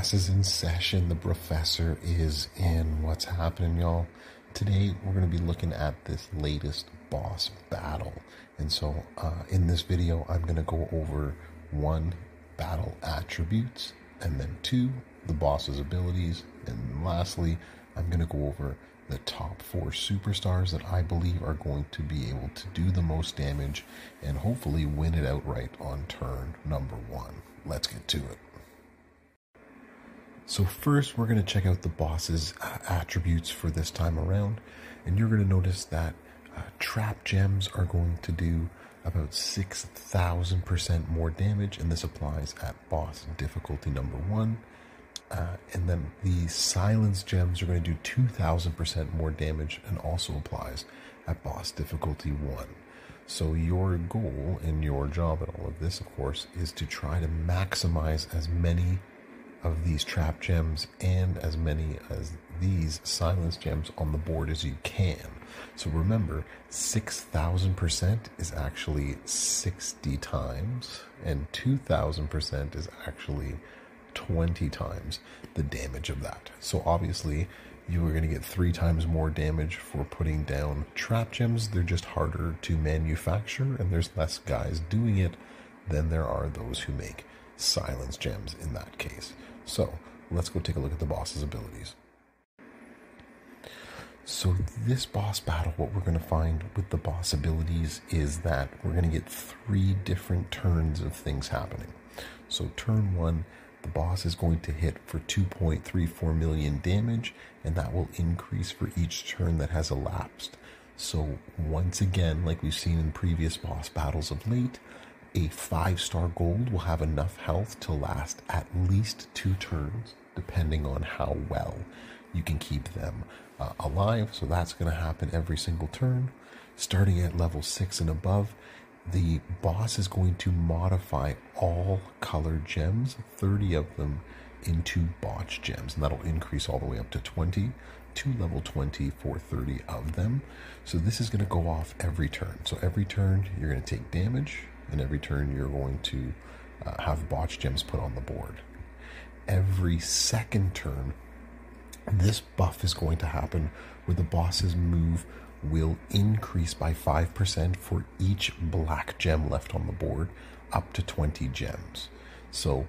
Class is in session. The Brofessor is in. What's happening, y'all? Today, we're going to be looking at this latest boss battle. And so, in this video, I'm going to go over 1, battle attributes, and then 2, the boss's abilities, and lastly, I'm going to go over the top 4 superstars that I believe are going to be able to do the most damage and hopefully win it outright on turn number 1. Let's get to it. So first, we're going to check out the boss's attributes for this time around, and you're going to notice that trap gems are going to do about 6,000% more damage, and this applies at boss difficulty number 1. And then the silence gems are going to do 2,000% more damage and also applies at boss difficulty 1. So your goal and your job in all of this, of course, is to try to maximize as many of these trap gems and as many as these silence gems on the board as you can. So remember, 6,000% is actually 60 times, and 2,000% is actually 20 times the damage of that. So obviously you are going to get 3 times more damage for putting down trap gems. They're just harder to manufacture, and there's less guys doing it than there are those who make silence gems in that case. So let's go take a look at the boss's abilities. So this boss battle, what we're going to find with the boss abilities is that we're going to get 3 different turns of things happening. So turn 1, the boss is going to hit for 2.34 million damage, and that will increase for each turn that has elapsed. So once again, like we've seen in previous boss battles of late, a 5-star gold will have enough health to last at least 2 turns, depending on how well you can keep them alive. So that's going to happen every single turn. Starting at level 6 and above, the boss is going to modify all colored gems, 30 of them, into botch gems, and that'll increase all the way up to 20 to level 20 for 30 of them. So this is going to go off every turn. So every turn you're going to take damage, and every turn you're going to have botch gems put on the board. Every second turn, this buff is going to happen where the boss's move will increase by 5% for each black gem left on the board, up to 20 gems. So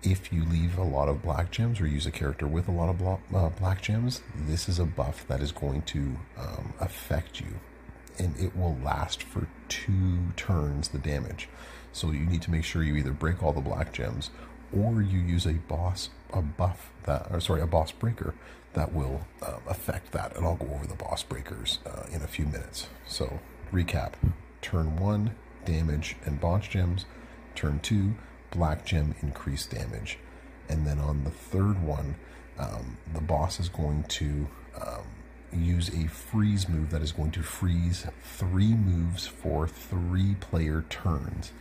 if you leave a lot of black gems or use a character with a lot of black gems, this is a buff that is going to affect you, and it will last for 2 turns, the damage. So you need to make sure you either break all the black gems or you use a boss breaker that will affect that, and I'll go over the boss breakers in a few minutes. So recap: turn 1, damage and botch gems; turn 2, black gem increased damage, and then on the third one, the boss is going to use a freeze move that is going to freeze 3 moves for 3 player turns.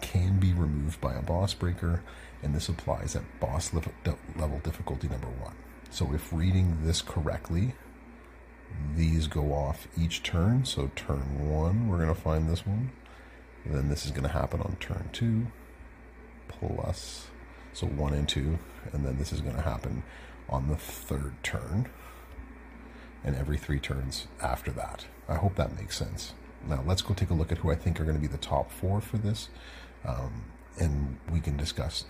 Can be removed by a boss breaker, and this applies at boss level difficulty number 1. So if reading this correctly, these go off each turn. So turn 1, we're going to find this one. And then this is going to happen on turn 2, plus, so 1 and 2. And then this is going to happen on the 3rd turn, and every 3 turns after that. I hope that makes sense. Now let's go take a look at who I think are going to be the top 4 for this. And we can discuss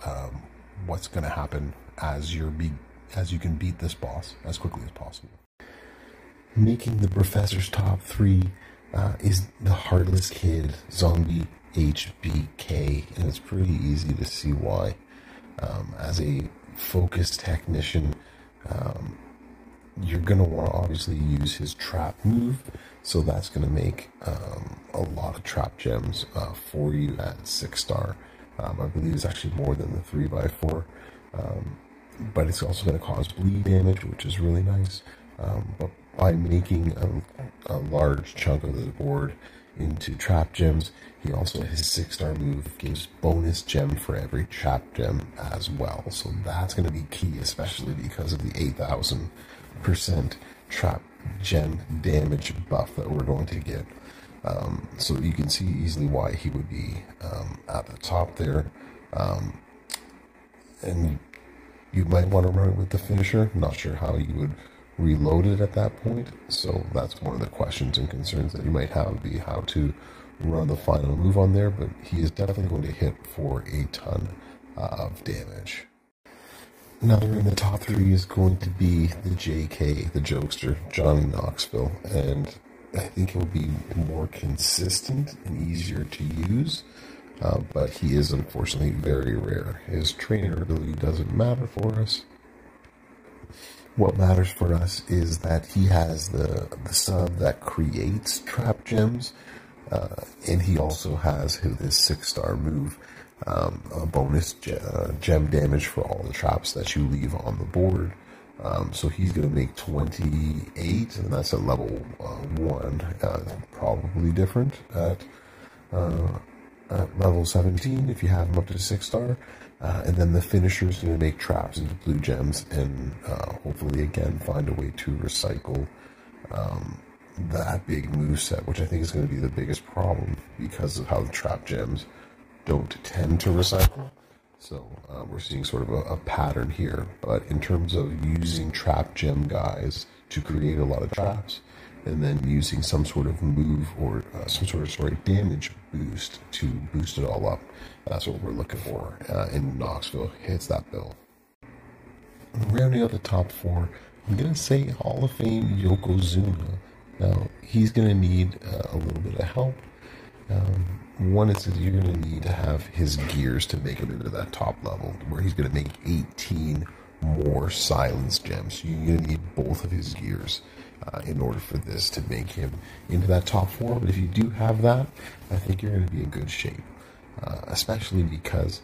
what's going to happen as you can beat this boss as quickly as possible. Making the Professor's top 3 is the Heartless Kid, Zombie HBK, and it's pretty easy to see why. As a focused technician, you're going to want to obviously use his trap move, so that's going to make a lot of trap gems for you at 6-star. I believe it's actually more than the 3x4, but it's also going to cause bleed damage, which is really nice. But by making a large chunk of the board into trap gems, he also, his 6-star move gives bonus gem for every trap gem as well. So that's going to be key, especially because of the 8,000% trap gem damage buff that we're going to get. So you can see easily why he would be at the top there. And You might want to run it with the finisher. Not sure how you would reload it at that point. So that's one of the questions and concerns that you might have, would be how to run the final move on there. But he is definitely going to hit for a ton of damage. Another in the top three is going to be the JK, the jokester, Johnny Knoxville. And I think he'll be more consistent and easier to use. But he is unfortunately very rare. His trainer ability doesn't matter for us. What matters for us is that he has the sub that creates trap gems, and he also has his 6-star move, a bonus gem damage for all the traps that you leave on the board. So he's going to make 28, and that's at level 1. Probably different at level 17 if you have him up to 6-star. And then the finisher is going to make traps into blue gems, and hopefully again find a way to recycle that big moveset, which I think is going to be the biggest problem because of how the trap gems don't tend to recycle. So we're seeing sort of a pattern here. But in terms of using trap gem guys to create a lot of traps, and then using some sort of move or some sort of damage boost to boost it all up, that's what we're looking for. And Knoxville hits that bill. Rounding out the top 4, I'm going to say Hall of Fame Yokozuna. Now, he's going to need a little bit of help. One is that you're going to need to have his gears to make him into that top level, where he's going to make 18 more silence gems. So you're going to need both of his gears in order for this to make him into that top 4. But if you do have that, I think you're going to be in good shape, especially because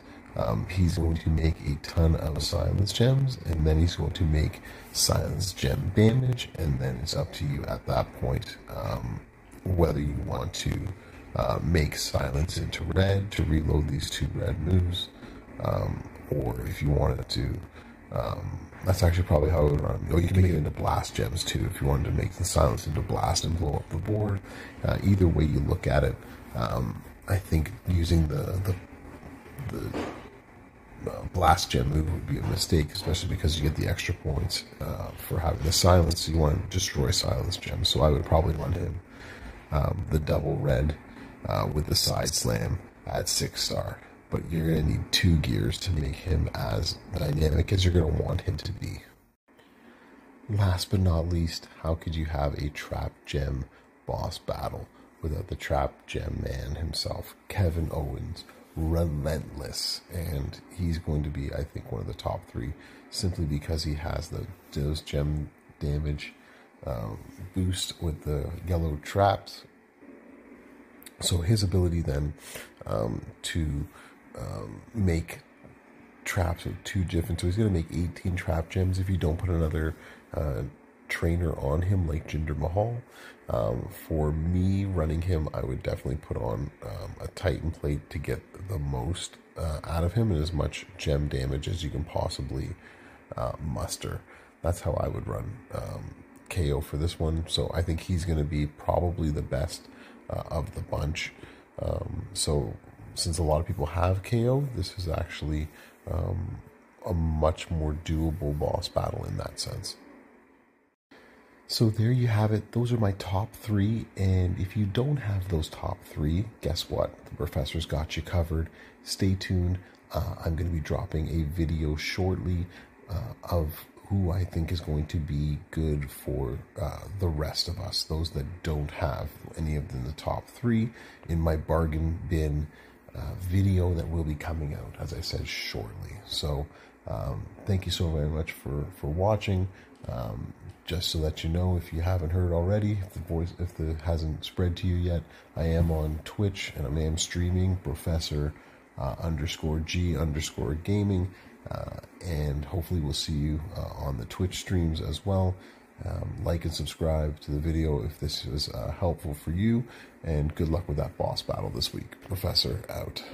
he's going to make a ton of silence gems, and then he's going to make silence gem damage, and then it's up to you at that point whether you want to make silence into red to reload these 2 red moves, or if you wanted to, that's actually probably how it would run. Or you can make it into blast gems too if you wanted to make the silence into blast and blow up the board. Either way you look at it, I think using the blast gem move would be a mistake, especially because you get the extra points for having the silence. So you want to destroy silence gems, so I would probably run him the double red with the side slam at 6-star. But you're going to need 2 gears to make him as dynamic as you're going to want him to be. Last but not least, how could you have a trap gem boss battle without the trap gem man himself, Kevin Owens? Relentless, and he's going to be, I think, one of the top 3, simply because he has those gem damage boost with the yellow traps. So his ability then to make traps with 2 different, so he's going to make 18 trap gems if you don't put another trainer on him like Jinder Mahal. For me running him, I would definitely put on a Titan plate to get the most out of him and as much gem damage as you can possibly muster. That's how I would run KO for this one. So I think he's going to be probably the best of the bunch. So since a lot of people have KO, this is actually a much more doable boss battle in that sense. So there you have it. Those are my top 3. And if you don't have those top 3, guess what? The Professor's got you covered. Stay tuned. I'm going to be dropping a video shortly of who I think is going to be good for the rest of us, those that don't have any of the top 3, in my bargain bin video that will be coming out, as I said, shortly. So thank you so very much for watching. Just so that you know, if you haven't heard already, if it hasn't spread to you yet, I am on Twitch and I am streaming Brofessor _G_gaming, and hopefully we'll see you on the Twitch streams as well. Like and subscribe to the video if this is helpful for you, and good luck with that boss battle this week. Brofessor out.